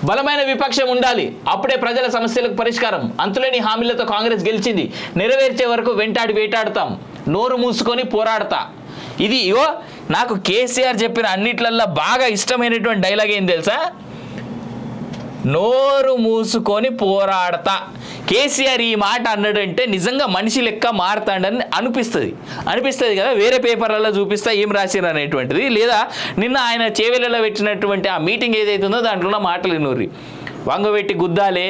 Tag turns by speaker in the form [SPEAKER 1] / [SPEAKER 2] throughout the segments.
[SPEAKER 1] బలమైన విపక్షం ఉండాలి, అప్పుడే ప్రజల సమస్యలకు పరిష్కారం. అంతులేని హామీలతో కాంగ్రెస్ గెలిచింది, నెరవేర్చే వరకు వెంటాడి వేటాడుతాం, నోరు మూసుకొని పోరాడతా. ఇది నాకు కేసీఆర్ చెప్పిన అన్నిట్లల్లో బాగా ఇష్టమైనటువంటి డైలాగ్ ఏం తెలుసా? నోరు మూసుకొని పోరాడతా. కేసీఆర్ ఈ మాట అన్నాడంటే నిజంగా మనిషి లెక్క మారుతాడని అనిపిస్తుంది కదా. వేరే పేపర్లలో చూపిస్తా ఏం రాసిరు అనేటువంటిది, లేదా నిన్న ఆయన చేవెళ్ళలో పెట్టినటువంటి ఆ మీటింగ్ ఏదైతే ఉందో దాంట్లో ఉన్న మాటలు నూరి వంగబెట్టి గుద్దాలే,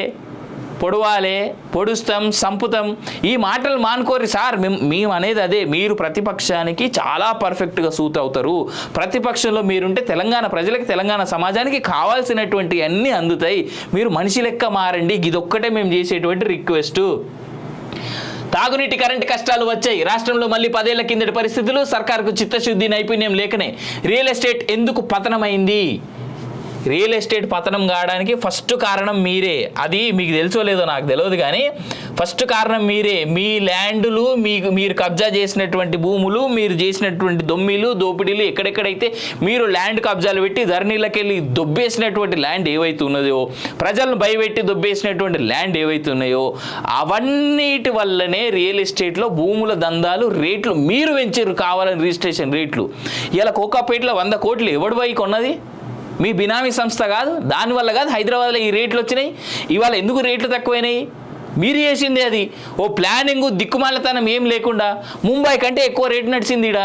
[SPEAKER 1] పొడవాలే, పొడుస్తాం, సంపుతాం, ఈ మాటలు మానుకోరి సార్. మేము అనేది అదే, మీరు ప్రతిపక్షానికి చాలా పర్ఫెక్ట్గా సూట్ అవుతారు. ప్రతిపక్షంలో మీరుంటే తెలంగాణ ప్రజలకి, తెలంగాణ సమాజానికి కావాల్సినటువంటి అన్నీ అందుతాయి. మీరు మనిషి లెక్క మారండి, ఇదొక్కటే మేము చేసేటువంటి రిక్వెస్ట్. తాగునీటి కరెంటు కష్టాలు వచ్చాయి. రాష్ట్రంలో మళ్ళీ 10 ఏళ్ల కిందటి పరిస్థితులు. సర్కారుకు చిత్తశుద్ధి, నైపుణ్యం లేకనే రియల్ ఎస్టేట్ ఎందుకు పతనమైంది. రియల్ ఎస్టేట్ పతనం కావడానికి ఫస్ట్ కారణం మీరే. అది మీకు తెలుసో లేదో నాకు తెలియదు, కానీ ఫస్ట్ కారణం మీరే. మీ ల్యాండ్లు, మీరు కబ్జా చేసినటువంటి భూములు, మీరు చేసినటువంటి దోపిడీలు, ఎక్కడెక్కడైతే మీరు ల్యాండ్ కబ్జాలు పెట్టి ధరణిలకెళ్ళి దొబ్బేసినటువంటి ల్యాండ్ ఏవైతే ఉన్నదో, ప్రజలను భయపెట్టి దొబ్బేసినటువంటి ల్యాండ్ ఏవైతే ఉన్నాయో, అవన్నిటి వల్లనే రియల్ ఎస్టేట్లో భూముల దందాలు, రేట్లు మీరు పెంచారు కావాలని, రిజిస్ట్రేషన్ రేట్లు. ఇలా కోకాపేటలో 100 కోట్లు ఎవడు పోయి కొన్నది? మీ బినామీ సంస్థ కాదు, దానివల్ల కాదు హైదరాబాద్లో ఈ రేట్లు వచ్చినాయి. ఇవాళ ఎందుకు రేట్లు తక్కువైనాయి? మీరు చేసింది అది. ఓ ప్లానింగ్, దిక్కుమాలతనం ఏం లేకుండా ముంబై కంటే ఎక్కువ రేటు నడిచింది ఈడ.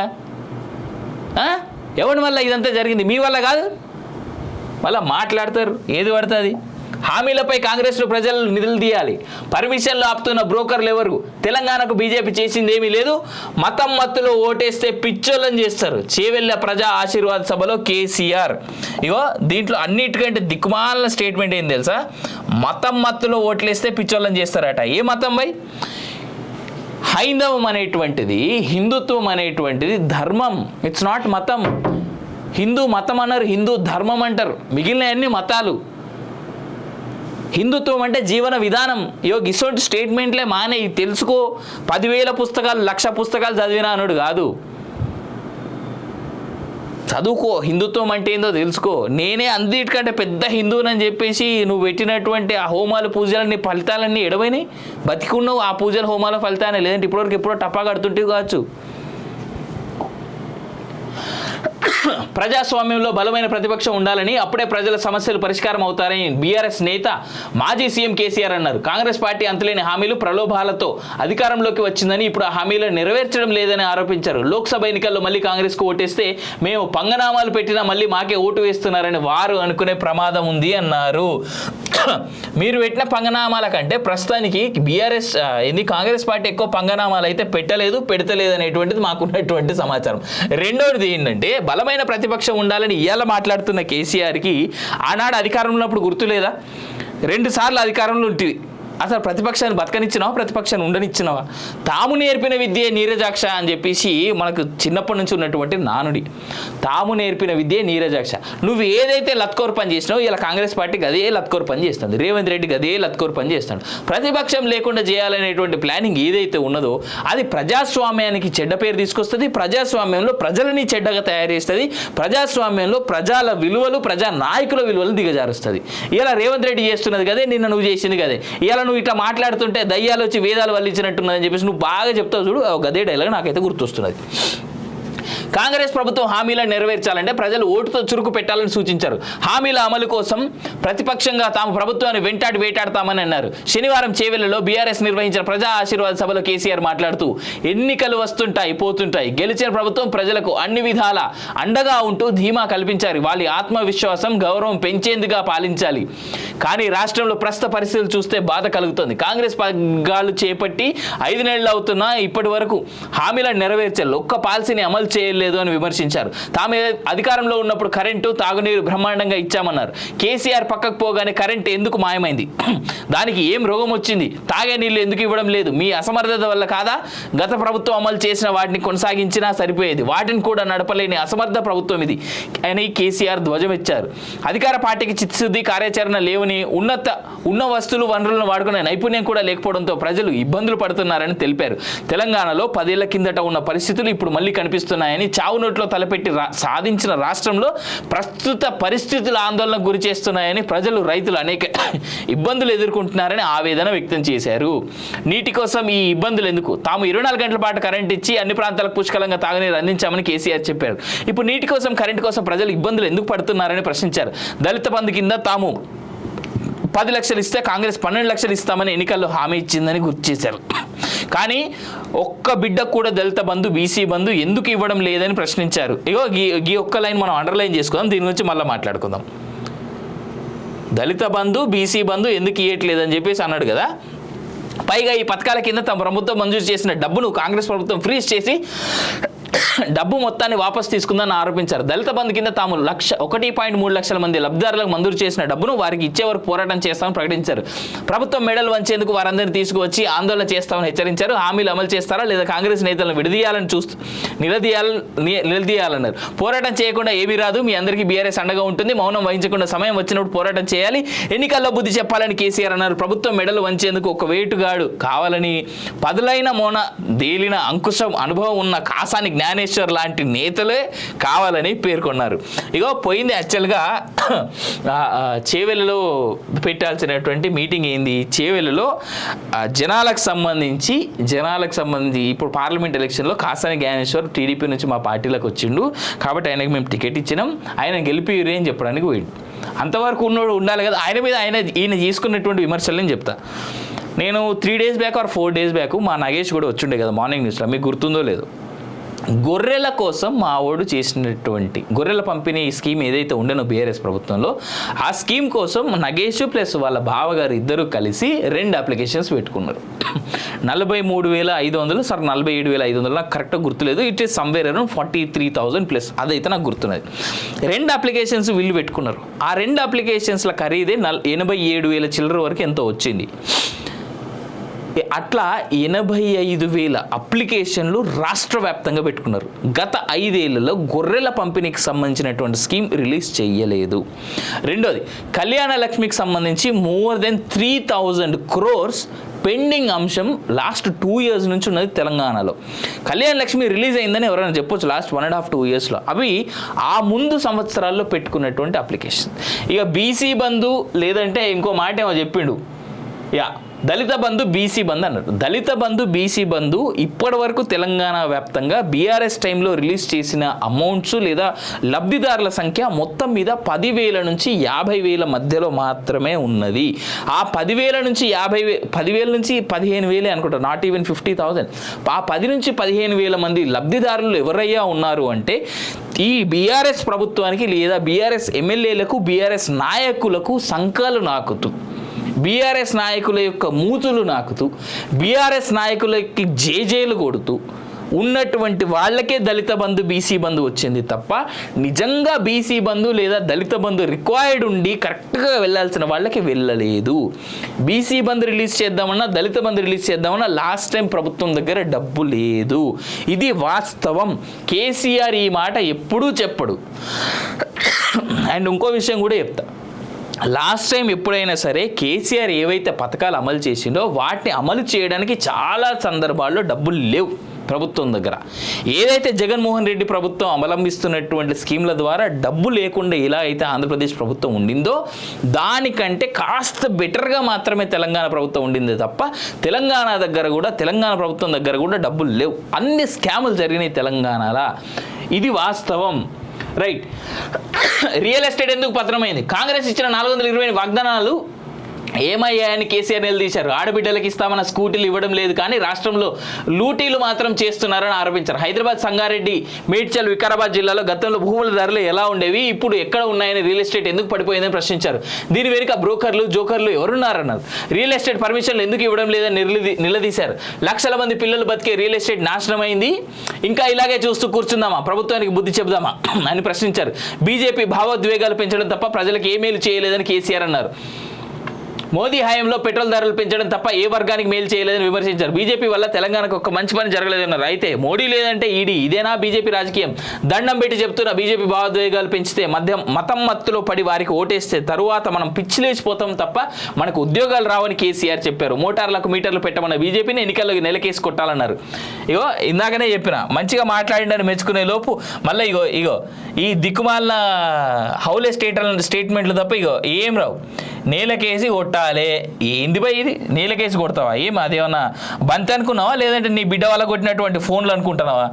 [SPEAKER 1] ఎవరి వల్ల ఇదంతా జరిగింది? మీ వల్ల కాదు. మళ్ళీ మాట్లాడతారు ఏది పడుతుంది. హామీలపై కాంగ్రెస్లో ప్రజలు నిధులు తీయాలి. పర్మిషన్లు ఆపుతున్న బ్రోకర్లు ఎవరు? తెలంగాణకు బీజేపీ చేసింది ఏమీ లేదు. మతం మత్తులో ఓటేస్తే పిచ్చోళ్ళని చేస్తారు. చేవెళ్ళ ప్రజా ఆశీర్వాద సభలో కేసీఆర్. దీంట్లో అన్నిటికంటే దిక్కుమాలిన స్టేట్మెంట్ ఏం తెలుసా? మతం మత్తులో ఓట్లేస్తే పిచ్చోళ్ళని చేస్తారట. ఏ మతం బై? హైందవం అనేటువంటిది, హిందుత్వం అనేటువంటిది ధర్మం. ఇట్స్ నాట్ మతం. హిందూ మతం అన్నారు, హిందూ ధర్మం అంటారు. మిగిలిన అన్ని మతాలు. హిందుత్వం అంటే జీవన విధానం. ఇటువంటి స్టేట్మెంట్లే మానే తెలుసుకో. 10,000 పుస్తకాలు, 1,00,000 పుస్తకాలు చదివినా అనుడు కాదు. చదువుకో, హిందుత్వం అంటే ఏందో తెలుసుకో. నేనే అన్నిటికంటే పెద్ద హిందువునని చెప్పేసి నువ్వు పెట్టినటువంటి ఆ హోమాలు, పూజలన్నీ, ఫలితాలన్నీ ఎడవైనాయి. బతికున్నావు ఆ పూజల, హోమాల ఫలితాన్ని. లేదంటే ఇప్పటివరకు ఎప్పుడో టప్పా కడుతుంటే కావచ్చు. ప్రజాస్వామ్యంలో బలమైన ప్రతిపక్షం ఉండాలని, అప్పుడే ప్రజల సమస్యలు పరిష్కారం అవుతారని బీఆర్ఎస్ నేత మాజీ సీఎం కేసీఆర్ అన్నారు. కాంగ్రెస్ పార్టీ అంతులేని హామీలు, ప్రలోభాలతో అధికారంలోకి వచ్చిందని, ఇప్పుడు ఆ హామీలను నెరవేర్చడం లేదని ఆరోపించారు. లోక్సభ ఎన్నికల్లో మళ్ళీ కాంగ్రెస్కు ఓటేస్తే మేము పంగనామాలు పెట్టినా మళ్ళీ మాకే ఓటు వేస్తున్నారని వారు అనుకునే ప్రమాదం ఉంది అన్నారు. మీరు పెట్టిన పంగనామాల కంటే ప్రస్తుతానికి బీఆర్ఎస్ కాంగ్రెస్ పార్టీ ఎక్కువ పంగనామాలు అయితే పెట్టలేదు, పెడతలేదు అనేటువంటిది మాకున్నటువంటి సమాచారం. రెండవది ఏంటంటే, బలమైన ప్రతిపక్షం ఉండాలని ఇవాళ మాట్లాడుతున్న కేసీఆర్కి ఆనాడు అధికారంలో ఉన్నప్పుడు గుర్తులేదా? 2 సార్లు అధికారంలో ఉంటుంది. అసలు ప్రతిపక్షాన్ని బతకనిచ్చినావా, ప్రతిపక్షాన్ని ఉండనిచ్చినావా? తాము నేర్పిన విద్యే నీరజాక్ష అని చెప్పేసి మనకు చిన్నప్పటి నుంచి ఉన్నటువంటి నానుడి. తాము నేర్పిన విద్యే నీరజాక్ష. నువ్వు ఏదైతే లత్కోర్ పని చేసినావో ఇలా కాంగ్రెస్ పార్టీకి అదే లత్కోర్ పని చేస్తుంది. రేవంత్ రెడ్డికి అదే లత్కోర్ పని చేస్తాడు. ప్రతిపక్షం లేకుండా చేయాలనేటువంటి ప్లానింగ్ ఏదైతే ఉన్నదో అది ప్రజాస్వామ్యానికి చెడ్డ పేరు తీసుకొస్తుంది. ప్రజాస్వామ్యంలో ప్రజలని చెడ్డగా తయారు చేస్తుంది. ప్రజాస్వామ్యంలో ప్రజల విలువలు, ప్రజా నాయకుల విలువలు దిగజారుస్తుంది. ఇలా రేవంత్ రెడ్డి చేస్తున్నది కదే, నిన్న నువ్వు చేసింది కదే. ఇలా నువ్వు ఇట్లా మాట్లాడుతుంటే దయ్యాలు వచ్చి వేదాలు వల్లించినట్టున్నదని చెప్పేసి నువ్వు బాగా చెప్తావు చూడు. గదే డైలాగ్ నాకైతే గుర్తొస్తున్నది. కాంగ్రెస్ ప్రభుత్వం హామీలను నెరవేర్చాలంటే ప్రజలు ఓటుతో చురుకు పెట్టాలని సూచించారు. హామీల అమలు కోసం ప్రతిపక్షంగా తాము ప్రభుత్వాన్ని వెంటాడి వేటాడతామని అన్నారు. శనివారం చేవెళ్లలో బీఆర్ఎస్ నిర్వహించిన ప్రజా ఆశీర్వాద సభలో కేసీఆర్ మాట్లాడుతూ ఎన్నికలు వస్తుంటాయి, పోతుంటాయి. గెలిచిన ప్రభుత్వం ప్రజలకు అన్ని విధాల అండగా ఉంటూ ధీమా కల్పించారు. వాళ్ళ ఆత్మవిశ్వాసం, గౌరవం పెంచేందుగా పాలించాలి. కానీ రాష్ట్రంలో ప్రస్తుత పరిస్థితులు చూస్తే బాధ కలుగుతుంది. కాంగ్రెస్ పగ్గాలు చేపట్టి 5 నెలలు అవుతున్నా ఇప్పటి వరకు హామీలను నెరవేర్చాలి, ఒక్క పాలసీని అమలు చేయలేదు అని విమర్శించారు. తామే అధికారంలో ఉన్నప్పుడు కరెంటు, తాగునీరు బ్రహ్మాండంగా ఇచ్చామన్నారు. కేసీఆర్ పక్కకు పోగానే కరెంటు ఎందుకు మాయమైంది? దానికి ఏం రోగం వచ్చింది? తాగే నీళ్లు ఎందుకు ఇవ్వడం లేదు? మీ అసమర్థత వల్ల కాదా? గత ప్రభుత్వం అమలు చేసిన వాటిని కొనసాగించినా సరిపోయేది, వాటిని కూడా నడపలేని అసమర్థ ప్రభుత్వం ఇది అని కేసీఆర్ ధ్వజమెచ్చారు. అధికార పార్టీకి చిత్తశుద్ధి, కార్యాచరణ లేవని, ఉన్న వస్తువులు, వనరులను వాడుకునే నైపుణ్యం కూడా లేకపోవడంతో ప్రజలు ఇబ్బందులు పడుతున్నారని తెలిపారు. తెలంగాణలో 10 ఏళ్ల కిందట ఉన్న పరిస్థితులు ఇప్పుడు మళ్ళీ కనిపిస్తున్నాయి. ఉన్నాయని, చావు నోట్లో తలపెట్టి సాధించిన రాష్ట్రంలో ప్రస్తుత పరిస్థితులు ఆందోళనకు గురి చేస్తున్నాయని, ప్రజలు రైతులు అనేక ఇబ్బందులు ఎదుర్కొంటున్నారని ఆవేదన వ్యక్తం చేశారు. నీటి కోసం ఈ ఇబ్బందులు ఎందుకు? తాము 24 గంటల పాటు కరెంట్ ఇచ్చి అన్ని ప్రాంతాలకు పుష్కలంగా తాగునీరు అందించామని కేసీఆర్ చెప్పారు. ఇప్పుడు నీటి కోసం, కరెంటు కోసం ప్రజలు ఇబ్బందులు ఎందుకు పడుతున్నారని ప్రశ్నించారు. దళిత బంధు కింద తాము 10 లక్షలు ఇస్తే కాంగ్రెస్ 12 లక్షలు ఇస్తామని ఎన్నికల్లో హామీ ఇచ్చిందని గుర్తు చేశారు. కానీ ఒక్క బిడ్డకు కూడా దళిత బంధు, బీసీ బంధు ఎందుకు ఇవ్వడం లేదని ప్రశ్నించారు. ఇగో ఈ ఒక్క లైన్ మనం అండర్లైన్ చేసుకుందాం, దీని గురించి మళ్ళీ మాట్లాడుకుందాం. దళిత బంధు, బీసీ బంధు ఎందుకు ఇవ్వట్లేదని చెప్పేసి అన్నాడు కదా. పైగా ఈ పథకాల కింద తమ ప్రభుత్వం మంజూరు చేసిన డబ్బును కాంగ్రెస్ ప్రభుత్వం ఫ్రీజ్ చేసి డబ్బు మొత్తాన్ని వాపసు తీసుకుందని ఆరోపించారు. దళిత బంధు కింద తాము 1.3 లక్షల మంది లబ్ధిదారులకు మంజూరు చేసిన డబ్బును వారికి ఇచ్చే వరకు పోరాటం చేస్తామని ప్రకటించారు. ప్రభుత్వం మెడలు వంచేందుకు వారందరినీ తీసుకువచ్చి ఆందోళన చేస్తామని హెచ్చరించారు. హామీలు అమలు చేస్తారా లేదా కాంగ్రెస్ నేతలను నిలదీయాలన్నారు. పోరాటం చేయకుండా ఏమీ రాదు, మీ అందరికీ బీఆర్ఎస్ అండగా ఉంటుంది, మౌనం వహించకుండా సమయం వచ్చినప్పుడు పోరాటం చేయాలి, ఎన్నికల్లో బుద్ధి చెప్పాలని కేసీఆర్ అన్నారు. ప్రభుత్వం మెడలు వంచేందుకు ఒక వేటుగాడు కావాలని, పదులైన మౌన దేలిన అంకుశం అనుభవం ఉన్న కాసాని జ్ఞానేశ్వర్ లాంటి నేతలే కావాలని పేర్కొన్నారు. ఇగో పోయింది యాక్చువల్గా చేవెళ్ళలో పెట్టాల్సినటువంటి మీటింగ్ ఏంది? చేవెళ్ళలో జనాలకు సంబంధించి ఇప్పుడు పార్లమెంట్ ఎలక్షన్లో కాసాని జ్ఞానేశ్వర్ టీడీపీ నుంచి మా పార్టీలోకి వచ్చిండు కాబట్టి ఆయనకి మేము టికెట్ ఇచ్చినాం, ఆయన గెలిపిరి అని చెప్పడానికి పోయిండు. అంతవరకు ఉన్నోడు ఉండాలి కదా. ఈయన తీసుకున్నటువంటి విమర్శలు నేను చెప్తా. నేను 3 days back or 4 days back మా నగేష్ కూడా వచ్చిండే కదా మార్నింగ్ న్యూస్లో, మీకు గుర్తుందో లేదో. గొర్రెల కోసం మా ఓడు చేసినటువంటి గొర్రెల పంపిణీ స్కీమ్ ఏదైతే ఉండేనో బీఆర్ఎస్ ప్రభుత్వంలో, ఆ స్కీమ్ కోసం నగేష్ ప్లస్ వాళ్ళ బావగారు ఇద్దరు కలిసి 2 అప్లికేషన్స్ పెట్టుకున్నారు. 43,500 సార్ 47,500 నాకు కరెక్ట్గా గుర్తులేదు. It is somewhere around 43,000 plus, అదైతే నాకు గుర్తున్నది. 2 అప్లికేషన్స్ వీళ్ళు పెట్టుకున్నారు. ఆ 2 అప్లికేషన్స్ల ఖరీదే 87,000 చిల్లర వరకు ఎంతో వచ్చింది. అట్లా 85,000 అప్లికేషన్లు రాష్ట్ర వ్యాప్తంగా పెట్టుకున్నారు. గత 5 ఏళ్లలో గొర్రెల పంపిణీకి సంబంధించినటువంటి స్కీమ్ రిలీజ్ చేయలేదు. రెండోది, కళ్యాణ లక్ష్మికి సంబంధించి more than 3,000 crores పెండింగ్ అంశం లాస్ట్ 2 years నుంచి ఉన్నది తెలంగాణలో. కళ్యాణ లక్ష్మి రిలీజ్ అయిందని ఎవరైనా చెప్పొచ్చు లాస్ట్ 1.5-2 yearsలో. అవి ఆ ముందు సంవత్సరాల్లో పెట్టుకున్నటువంటి అప్లికేషన్. ఇక బీసీ బంధు లేదంటే ఇంకో మాట ఏమో చెప్పిండు, దళిత బంధు, బీసీ బంధు అన్నారు. దళిత బంధు, బీసీ బంధు ఇప్పటి వరకు తెలంగాణ వ్యాప్తంగా బీఆర్ఎస్ టైంలో రిలీజ్ చేసిన అమౌంట్స్ లేదా లబ్ధిదారుల సంఖ్య మొత్తం మీద 10,000 నుంచి 50,000 మధ్యలో మాత్రమే ఉన్నది. ఆ 10,000 నుంచి 15,000 అనుకుంటా, నాట్ ఈవెన్ 50,000. ఆ 10 నుంచి 15,000 మంది లబ్ధిదారులు ఎవరయ్యా ఉన్నారు అంటే ఈ బీఆర్ఎస్ ప్రభుత్వానికి లేదా బీఆర్ఎస్ ఎమ్మెల్యేలకు, బీఆర్ఎస్ నాయకులకు సంకలు నాకుతూ, బీఆర్ఎస్ నాయకుల యొక్క మూతులు నాకుతూ, బీఆర్ఎస్ నాయకులకి జేజేలు కొడుతూ ఉన్నటువంటి వాళ్ళకే దళిత బంధు, బీసీ బంధు వచ్చింది తప్ప నిజంగా బీసీ బంధు లేదా దళిత బంధు రిక్వైర్డ్ ఉండి కరెక్ట్గా వెళ్ళాల్సిన వాళ్ళకి వెళ్ళలేదు. బీసీ బంధు రిలీజ్ చేద్దామన్నా, దళిత బంధు రిలీజ్ చేద్దామన్నా లాస్ట్ టైం ప్రభుత్వం దగ్గర డబ్బు లేదు. ఇది వాస్తవం. కేసీఆర్ ఈ మాట ఎప్పుడూ చెప్పడు. అండ్ ఇంకో విషయం కూడా చెప్తా, లాస్ట్ టైం ఎప్పుడైనా సరే కేసీఆర్ ఏవైతే పథకాలు అమలు చేసిండో వాటిని అమలు చేయడానికి చాలా సందర్భాల్లో డబ్బులు లేవు ప్రభుత్వం దగ్గర. ఏదైతే జగన్మోహన్ రెడ్డి ప్రభుత్వం అవలంబిస్తున్నటువంటి స్కీమ్ల ద్వారా డబ్బు లేకుండా ఎలా అయితే ఆంధ్రప్రదేశ్ ప్రభుత్వం ఉండిందో దానికంటే కాస్త బెటర్గా మాత్రమే తెలంగాణ ప్రభుత్వం ఉండింది తప్ప తెలంగాణ ప్రభుత్వం దగ్గర కూడా డబ్బులు లేవు. అన్ని స్కాములు జరిగినాయి తెలంగాణలో. ఇది వాస్తవం. రైట్. రియల్ ఎస్టేట్ ఎందుకు పతనమైంది? కాంగ్రెస్ ఇచ్చిన 420 వాగ్దానాలు ఏమయ్యాయని కేసీఆర్ నిలదీశారు. ఆడబిడ్డలకు ఇస్తామన్న స్కూటీలు ఇవ్వడం లేదు కానీ రాష్ట్రంలో లూటీలు మాత్రం చేస్తున్నారని ఆరోపించారు. హైదరాబాద్, సంగారెడ్డి, మేడ్చల్, వికారాబాద్ జిల్లాలో గతంలో భూముల ధరలు ఎలా ఉండేవి, ఇప్పుడు ఎక్కడ ఉన్నాయని, రియల్ ఎస్టేట్ ఎందుకు పడిపోయిందని ప్రశ్నించారు. దీని వెనుక బ్రోకర్లు, జోకర్లు ఎవరున్నారన్నారు. రియల్ ఎస్టేట్ పర్మిషన్లు ఎందుకు ఇవ్వడం లేదని నిలదీశారు. లక్షల మంది పిల్లలు బతికే రియల్ ఎస్టేట్ నాశనమైంది, ఇంకా ఇలాగే చూస్తూ కూర్చుందామా, ప్రభుత్వానికి బుద్ధి చెబుదామా అని ప్రశ్నించారు. బీజేపీ భావోద్వేగాలు పెంచడం తప్ప ప్రజలకు ఏ మేలు చేయలేదని కేసీఆర్ అన్నారు. మోదీ హయాంలో పెట్రోల్ ధరలు పెంచడం తప్ప ఏ వర్గానికి మేలు చేయలేదని విమర్శించారు. బీజేపీ వల్ల తెలంగాణకు ఒక మంచి పని జరగలేదన్నారు. అయితే మోడీ లేదంటే ఈడీ, ఇదేనా బీజేపీ రాజకీయం? దండం పెట్టి చెప్తున్నా, బీజేపీ భావోద్వేగాలు పెంచితే మతం మత్తులో పడి వారికి ఓటేస్తే తరువాత మనం పిచ్చిలేసిపోతాం తప్ప మనకు ఉద్యోగాలు రావని కేసీఆర్ చెప్పారు. మోటార్లకు మీటర్లు పెట్టమన్న బీజేపీని ఎన్నికల్లో నెలకేసి కొట్టాలన్నారు. ఇగో ఇందాకనే చెప్పిన, మంచిగా మాట్లాడిండని మెచ్చుకునే లోపు మళ్ళీ ఇగో ఈ దిక్కుమాలిన హౌలే స్టేట్మెంట్లు తప్ప ఇగో ఏం రావు. నేలకేసి కొట్టాలి. ఏంది బై ఇది? నేలకేసి కొడతావా? ఏం అదేమన్నా బంతి అనుకున్నావా, లేదంటే నీ బిడ్డ వాళ్ళ కొట్టినటువంటి ఫోన్లు అనుకుంటున్నావా?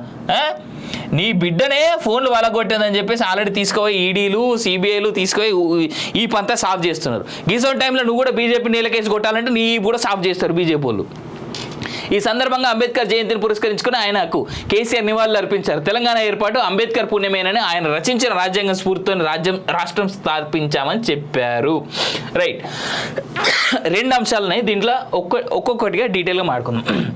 [SPEAKER 1] నీ బిడ్డనే ఫోన్లు వాళ్ళ కొట్టిందని చెప్పేసి ఆల్రెడీ తీసుకుపోయి ఈడీలు సిబిఐలు తీసుకుపోయి ఈ పంతా సాఫ్ చేస్తున్నారు. గీసోన్ టైంలో నువ్వు కూడా బీజేపీ నేలకేసి కొట్టాలంటే నీ కూడా సాఫ్ చేస్తారు బీజేపీ వాళ్ళు. ఈ సందర్భంగా అంబేద్కర్ జయంతిని పురస్కరించుకుని ఆయనకు కేసీఆర్ నివాళులు అర్పించారు. తెలంగాణ ఏర్పాటు అంబేద్కర్ పుణ్యమేనని, ఆయన రచించిన రాజ్యాంగ స్ఫూర్తితో రాష్ట్రం స్థాపించామని చెప్పారు. రైట్, 2 అంశాలున్నాయి దీంట్లో, ఒక్కొక్కటిగా డీటెయిల్గా మాట్లాడుకుందాం.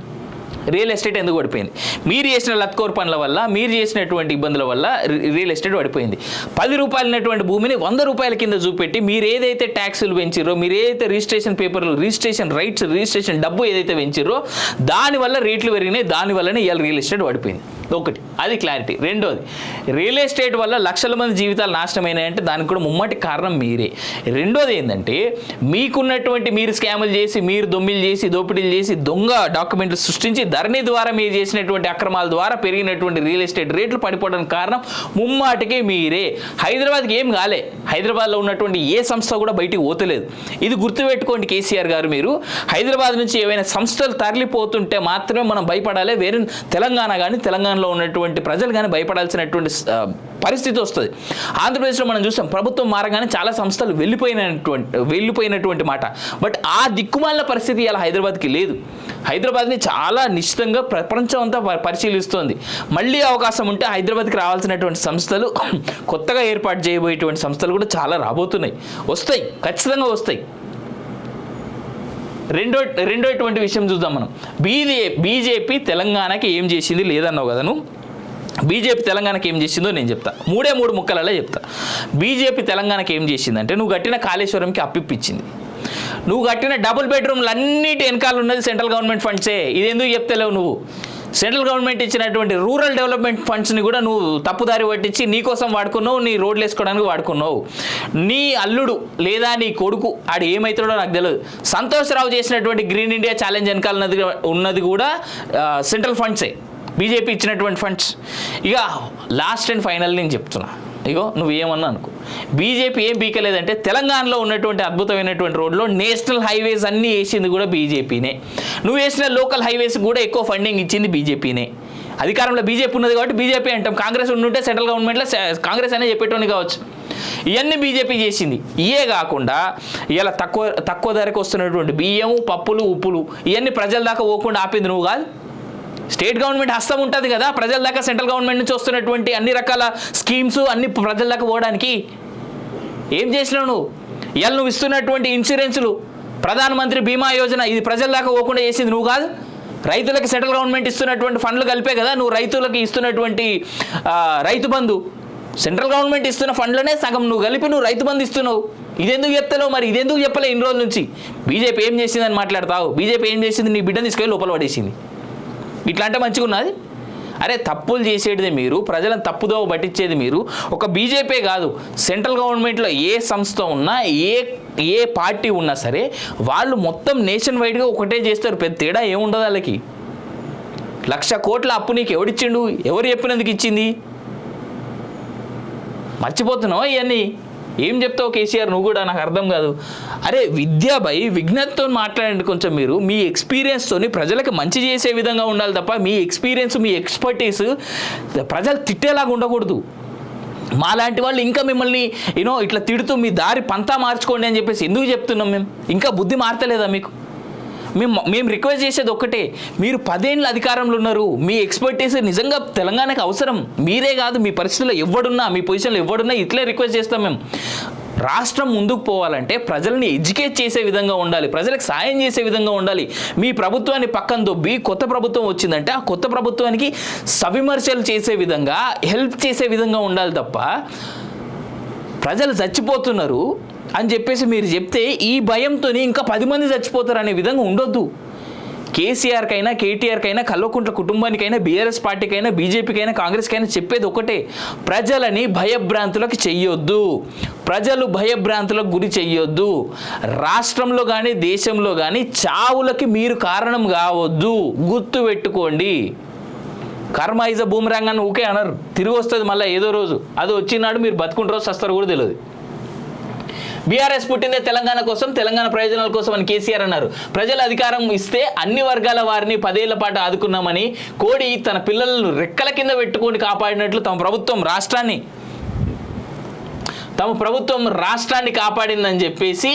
[SPEAKER 1] రియల్ ఎస్టేట్ ఎందుకు పడిపోయింది? మీరు చేసిన లత్కోర్ పనుల వల్ల, మీరు చేసినటువంటి ఇబ్బందుల వల్ల రియల్ ఎస్టేట్ పడిపోయింది. 10 రూపాయలైనటువంటి భూమిని 100 రూపాయల కింద చూపెట్టి మీరు ఏదైతే ట్యాక్సులు పెంచిర్రో, మీరు ఏదైతే రిజిస్ట్రేషన్ పేపర్లు, రిజిస్ట్రేషన్ రైట్స్, రిజిస్ట్రేషన్ డబ్బు ఏదైతే పెంచిర్రో దానివల్ల రేట్లు పెరిగినాయి. దానివల్లనే ఇవాళ రియల్ ఎస్టేట్ పడిపోయింది. ఒకటి, అది క్లారిటీ. రెండోది, రియల్ ఎస్టేట్ వల్ల లక్షల మంది జీవితాలు నాశనమైనాయంటే దానికి కూడా ముమ్మటి కారణం మీరే. రెండోది ఏంటంటే, మీకున్నటువంటి మీరు స్కాములు చేసి, మీరు దొమ్మిలు చేసి, దోపిడీలు చేసి, దొంగ డాక్యుమెంట్లు సృష్టించి ధరణి ద్వారా మీరు చేసినటువంటి అక్రమాల ద్వారా పెరిగినటువంటి రియల్ ఎస్టేట్ రేట్లు పడిపోవడానికి కారణం ముమ్మాటికే మీరే. హైదరాబాద్కి ఏం కాలే, హైదరాబాద్లో ఉన్నటువంటి ఏ సంస్థ కూడా బయటికి పోతలేదు. ఇది గుర్తుపెట్టుకోండి కేసీఆర్ గారు. మీరు హైదరాబాద్ నుంచి ఏవైనా సంస్థలు తరలిపోతుంటే మాత్రమే మనం భయపడాలి. వేరే తెలంగాణ కానీ, తెలంగాణలో ఉన్నటువంటి ప్రజలు కానీ భయపడాల్సినటువంటి పరిస్థితి వస్తుంది. ఆంధ్రప్రదేశ్లో మనం చూసాం, ప్రభుత్వం మారగానే చాలా సంస్థలు వెళ్ళిపోయినటువంటి మాట. బట్ ఆ దిక్కుమాలిన పరిస్థితి ఇలా హైదరాబాద్కి లేదు. హైదరాబాద్ని చాలా నిశ్చితంగా ప్రపంచం అంతా పరిశీలిస్తోంది. మళ్ళీ అవకాశం ఉంటే హైదరాబాద్కి రావాల్సినటువంటి సంస్థలు, కొత్తగా ఏర్పాటు చేయబోయేటువంటి సంస్థలు కూడా చాలా రాబోతున్నాయి. వస్తాయి, ఖచ్చితంగా వస్తాయి. రెండోటువంటి విషయం చూద్దాం మనం. బీజేపీ తెలంగాణకి ఏం చేసింది లేదన్నావు కదా నువ్వు. బీజేపీ తెలంగాణకి ఏం చేసిందో నేను చెప్తా. 3 ముక్కలలో చెప్తా. బీజేపీ తెలంగాణకి ఏం చేసిందంటే, నువ్వు కట్టిన కాళేశ్వరంకి అప్పిప్పించింది. నువ్వు కట్టిన డబుల్ బెడ్రూమ్లు అన్నిటి వెనకాల ఉన్నది సెంట్రల్ గవర్నమెంట్ ఫండ్సే. ఇది ఎందుకు చెప్తలేవు నువ్వు? సెంట్రల్ గవర్నమెంట్ ఇచ్చినటువంటి రూరల్ డెవలప్మెంట్ ఫండ్స్ని కూడా నువ్వు తప్పుదారి పట్టించి నీ కోసం వాడుకున్నావు, నీ రోడ్లు వేసుకోవడానికి వాడుకున్నావు. నీ అల్లుడు లేదా నీ కొడుకు ఆడు ఏమవుతాడో నాకు తెలియదు. సంతోష్ రావు చేసినటువంటి గ్రీన్ ఇండియా ఛాలెంజ్ వెనకాల ఉన్నది కూడా సెంట్రల్ ఫండ్సే, బీజేపీ ఇచ్చినటువంటి ఫండ్స్. ఇక లాస్ట్ అండ్ ఫైనల్ నేను చెప్తున్నా, ఇగో నువ్వేమన్నా అనుకో, బీజేపీ ఏం పీకలేదంటే తెలంగాణలో ఉన్నటువంటి అద్భుతమైనటువంటి రోడ్లో నేషనల్ హైవేస్ అన్నీ వేసింది కూడా బీజేపీనే. నువ్వు వేసిన లోకల్ హైవేస్ కూడా ఎక్కువ ఫండింగ్ ఇచ్చింది బీజేపీనే. అధికారంలో బీజేపీ ఉన్నది కాబట్టి బీజేపీ అంటాం. కాంగ్రెస్ ఉండుంటే సెంట్రల్ గవర్నమెంట్లో కాంగ్రెస్ అనే చెప్పేటోని కావచ్చు. ఇవన్నీ బీజేపీ చేసింది. ఇవే కాకుండా ఇలా తక్కువ ధరకు వస్తున్నటువంటి బియ్యము, పప్పులు, ఉప్పులు ఇవన్నీ ప్రజల దాకా పోకుండా ఆపింది నువ్వు కాదు. స్టేట్ గవర్నమెంట్ హస్తం ఉంటుంది కదా ప్రజల దాకా, సెంట్రల్ గవర్నమెంట్ నుంచి వస్తున్నటువంటి అన్ని రకాల స్కీమ్స్ అన్ని ప్రజల దాకా పోవడానికి. ఏం చేసినావు నువ్వు? ఇవాళ నువ్వు ఇస్తున్నటువంటి ఇన్సూరెన్సులు, ప్రధానమంత్రి బీమా యోజన, ఇది ప్రజల దాకా పోకుండా చేసింది నువ్వు కాదు. రైతులకు సెంట్రల్ గవర్నమెంట్ ఇస్తున్నటువంటి ఫండ్లు కలిపే కదా నువ్వు రైతులకు ఇస్తున్నటువంటి రైతు బంధు. సెంట్రల్ గవర్నమెంట్ ఇస్తున్న ఫండ్లనే సగం నువ్వు కలిపి నువ్వు రైతు బంధు ఇస్తున్నావు. ఇదెందుకు చెప్తావు మరి? ఇదెందుకు చెప్పలే ఇన్ని రోజుల నుంచి? బీజేపీ ఏం చేసిందని మాట్లాడతావు? బీజేపీ ఏం చేసింది? నీ బిడ్డను తీసుకెళ్ళి లోపల పడేసింది. ఇట్లా అంటే మంచిగా ఉన్నది? అరే తప్పులు చేసేది మీరు, ప్రజలను తప్పుదోవ పట్టించేది మీరు. ఒక బీజేపీ కాదు, సెంట్రల్ గవర్నమెంట్లో ఏ సంస్థ ఉన్నా, ఏ పార్టీ ఉన్నా సరే వాళ్ళు మొత్తం నేషన్ వైడ్గా ఒకటే చేస్తారు. పెద్ద తేడా ఏముండదు వాళ్ళకి. 1,00,000 కోట్ల అప్పు నీకు ఎవడిచ్చిండు? ఎవరు చెప్పినందుకు ఇచ్చింది? మర్చిపోతున్నావా ఇవన్నీ? ఏం చెప్తావు కేసీఆర్ నువ్వు కూడా? నాకు అర్థం కాదు. అరే విద్యాపై విజ్ఞతతో మాట్లాడండి కొంచెం. మీరు మీ ఎక్స్పీరియన్స్తోని ప్రజలకు మంచి చేసే విధంగా ఉండాలి తప్ప మీ ఎక్స్పీరియన్స్, మీ ఎక్స్పర్టీస్ ప్రజలు తిట్టేలాగా ఉండకూడదు. మాలాంటి వాళ్ళు ఇంకా మిమ్మల్ని ఇట్లా తిడుతూ మీ దారి పంతా మార్చుకోండి అని చెప్పేసి ఎందుకు చెప్తున్నాం మేము? ఇంకా బుద్ధి మారతలేదా మీకు? మేము రిక్వెస్ట్ చేసేది ఒక్కటే, మీరు 10 ఏళ్ళ అధికారంలో ఉన్నారు. మీ ఎక్స్పర్టీస్ నిజంగా తెలంగాణకు అవసరం. మీరే కాదు, మీ పరిస్థితుల్లో ఎవడున్నా, మీ పొజిషన్లో ఎవడున్నా ఇట్లే రిక్వెస్ట్ చేస్తాం మేము. రాష్ట్రం ముందుకు పోవాలంటే ప్రజల్ని ఎడ్యుకేట్ చేసే విధంగా ఉండాలి, ప్రజలకు సాయం చేసే విధంగా ఉండాలి. మీ ప్రభుత్వాన్ని పక్కన దొబ్బి కొత్త ప్రభుత్వం వచ్చిందంటే ఆ కొత్త ప్రభుత్వానికి సవిమర్శలు చేసే విధంగా, హెల్ప్ చేసే విధంగా ఉండాలి తప్ప ప్రజలు చచ్చిపోతున్నారు, అని చెప్పేసి మీరు చెప్తే ఈ భయంతో ఇంకా 10 మంది చచ్చిపోతారు అనే విధంగా ఉండొద్దు. కేసీఆర్కైనా కేటీఆర్కైనా కల్వకుంట్ల కుటుంబానికైనా బీఆర్ఎస్ పార్టీకైనా బీజేపీకైనా కాంగ్రెస్కైనా చెప్పేది ఒకటే, ప్రజలని భయభ్రాంతులకు చెయ్యొద్దు, ప్రజలు భయభ్రాంతులకు గురి చెయ్యొద్దు. రాష్ట్రంలో కానీ దేశంలో కానీ చావులకి మీరు కారణం కావద్దు, గుర్తు పెట్టుకోండి. కర్మ ఈజ్ అ బూమరాంగ్ అని ఊకే అనరు, తిరిగి వస్తుంది మళ్ళీ ఏదో రోజు. అది వచ్చినాడు మీరు బతుకుంటారో సస్తారు కూడా తెలియదు. బీఆర్ఎస్ పుట్టిందే తెలంగాణ కోసం, తెలంగాణ ప్రయోజనాల కోసం అని కేసీఆర్ అన్నారు. ప్రజలు అధికారం ఇస్తే అన్ని వర్గాల వారిని 10 ఏళ్ల పాటు ఆదుకున్నామని, కోడి తన పిల్లలను రెక్కల కింద పెట్టుకొని కాపాడినట్లు తమ ప్రభుత్వం రాష్ట్రాన్ని కాపాడిందని చెప్పేసి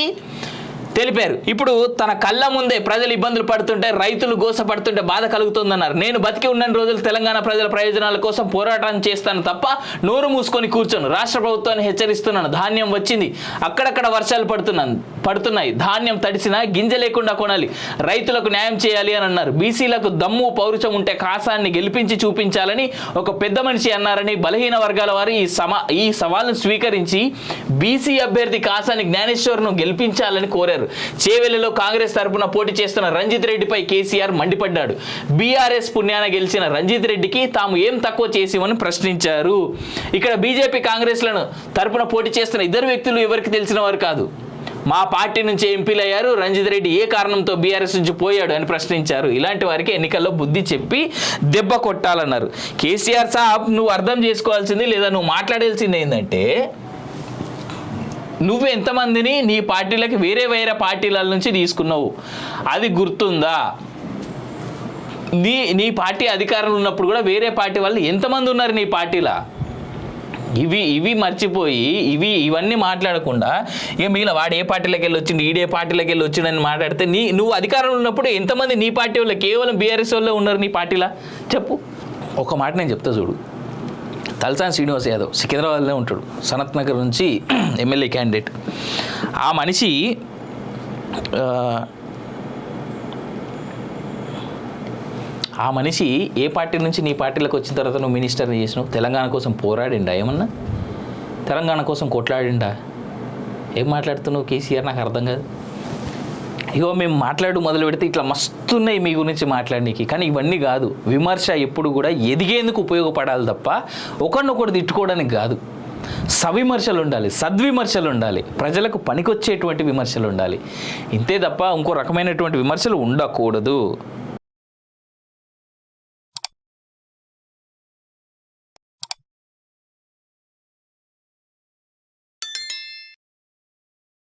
[SPEAKER 1] తెలిపారు. ఇప్పుడు తన కళ్ళ ముందే ప్రజలు ఇబ్బందులు పడుతుంటే, రైతులు గోసపడుతుంటే బాధ కలుగుతుందన్నారు. నేను బతికి ఉన్న రోజులు తెలంగాణ ప్రజల ప్రయోజనాల కోసం పోరాటం చేస్తాను తప్ప నోరు మూసుకొని కూర్చోను. రాష్ట్ర ప్రభుత్వాన్ని హెచ్చరిస్తున్నాను. ధాన్యం వచ్చింది, అక్కడక్కడ వర్షాలు పడుతున్నాయి, ధాన్యం తడిసినా గింజ లేకుండా కొనాలి, రైతులకు న్యాయం చేయాలి అని అన్నారు. బీసీలకు దమ్ము పౌరుషం ఉంటే కాసాన్ని గెలిపించి చూపించాలని ఒక పెద్ద మనిషి అన్నారని, బలహీన వర్గాల వారు ఈ సవాల్ను స్వీకరించి బీసీ అభ్యర్థి కాసాని జ్ఞానేశ్వర్ను గెలిపించాలని కోరారు. చేవెళ్లలో కాంగ్రెస్ తరపున పోటీ చేస్తున్న రంజిత్ రెడ్డిపై కేసీఆర్ మండిపడ్డాడు. బీఆర్ఎస్ పుణ్యాన గెలిచిన రంజిత్ రెడ్డికి తాము ఏం తక్కువ చేసిమని ప్రశ్నించారు. ఇక్కడ బీజేపీ కాంగ్రెస్లను తరపున పోటీ చేస్తున్న ఇద్దరు వ్యక్తులు ఎవరికి తెలిసిన వారు కాదు. మా పార్టీ నుంచి ఎంపీలు అయ్యారు, రంజిత్ రెడ్డి ఏ కారణంతో బీఆర్ఎస్ నుంచి పోయాడు అని ప్రశ్నించారు. ఇలాంటి వారికి ఎన్నికల్లో బుద్ధి చెప్పి దెబ్బ కొట్టాలన్నారు. కేసీఆర్ సాబ్, నువ్వు అర్థం చేసుకోవాల్సింది లేదా నువ్వు మాట్లాడాల్సింది ఏంటంటే, నువ్వు ఎంతమందిని నీ పార్టీలకి వేరే పార్టీల నుంచి తీసుకున్నావు అది గుర్తుందా? నీ పార్టీ అధికారంలో ఉన్నప్పుడు కూడా వేరే పార్టీ వాళ్ళు ఎంతమంది ఉన్నారు నీ పార్టీలో? ఇవి మర్చిపోయి ఇవన్నీ మాట్లాడకుండా ఇక మిగిలిన వాడు ఏ పార్టీలోకి వెళ్ళి వచ్చిండు, ఈడే పార్టీలోకి వెళ్ళి వచ్చిండని మాట్లాడితే నువ్వు అధికారంలో ఉన్నప్పుడు ఎంతమంది నీ పార్టీ వాళ్ళు కేవలం బీఆర్ఎస్ వాళ్ళే ఉన్నారు నీ పార్టీలో? చెప్పు. ఒక మాట నేను చెప్తా చూడు. తలసాని శ్రీనివాస్ యాదవ్ సికింద్రాబాద్లో ఉంటాడు, సనత్ నగర్ నుంచి ఎమ్మెల్యే క్యాండిడేట్. ఆ మనిషి ఏ పార్టీ నుంచి నీ పార్టీలోకి వచ్చిన తర్వాత నువ్వు మినిస్టర్ని చేసినావు? తెలంగాణ కోసం పోరాడిండా? ఏమన్నా తెలంగాణ కోసం కొట్లాడిండా? ఏం మాట్లాడుతున్నావు కేసీఆర్? నాకు అర్థం కాదు. ఇగో మేము మొదలు పెడితే ఇట్లా మస్తున్నాయి మీ గురించి మాట్లాడడానికి, కానీ ఇవన్నీ కాదు. విమర్శ ఎప్పుడు కూడా ఎదిగేందుకు ఉపయోగపడాలి తప్ప ఒకరినొకరు తిట్టుకోవడానికి కాదు. సవిమర్శలు ఉండాలి, సద్విమర్శలు ఉండాలి, ప్రజలకు పనికొచ్చేటువంటి విమర్శలు ఉండాలి. ఇంతే తప్ప ఇంకో రకమైనటువంటి విమర్శలు ఉండకూడదు.